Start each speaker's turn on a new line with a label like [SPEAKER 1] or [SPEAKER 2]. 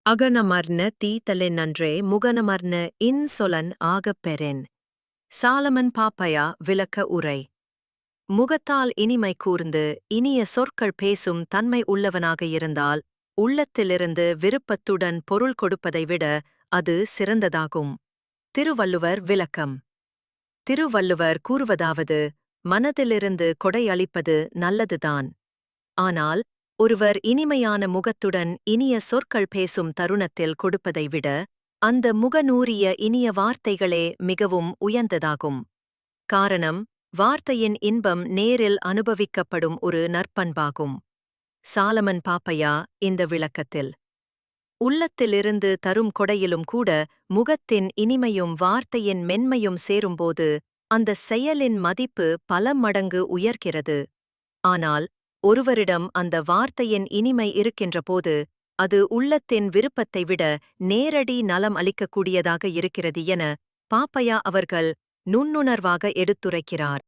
[SPEAKER 1] அகனமர்ன தீத்தலெ நன்றே முகனமர்ன இன்சொலன் ஆகப் பெறென். சாலமன் பாப்பையா விளக்க உரை. முகத்தால் இனிமை கூர்ந்து இனிய சொற்கள் பேசும் தன்மை உள்ளவனாக இருந்தால் உள்ளத்திலிருந்து விருப்பத்துடன் பொருள் கொடுப்பதை விட அது சிறந்ததாகும். திருவள்ளுவர் விளக்கம். திருவள்ளுவர் கூறுவதாவது, மனதிலிருந்து கொடை அளிப்பது நல்லதுதான். ஆனால் ஒருவர் இனிமையான முகத்துடன் இனிய சொற்கள் பேசும் தருணத்தில் கொடுப்பதை விட அந்த முகநூறிய இனிய வார்த்தைகளே மிகவும் உயர்ந்ததாகும். காரணம், வார்த்தையின் இன்பம் நேரில் அனுபவிக்கப்படும் ஒரு நற்பண்பாகும். சாலமன் பாப்பையா இந்த விளக்கத்தில், உள்ளத்திலிருந்து தரும் கொடையிலும் கூட முகத்தின் இனிமையும் வார்த்தையின் மென்மையும் சேரும்போது அந்த செயலின் மதிப்பு பல மடங்கு உயர்கிறது. ஆனால் ஒருவரிடம் அந்த வார்த்தையின் இனிமை இருக்கின்றபோது அது உள்ளத்தின் விருப்பத்தை விட நேரடி நலம் அளிக்கக்கூடியதாக இருக்கிறது என பாப்பையா அவர்கள் நுண்ணுணர்வாக எடுத்துரைக்கிறார்.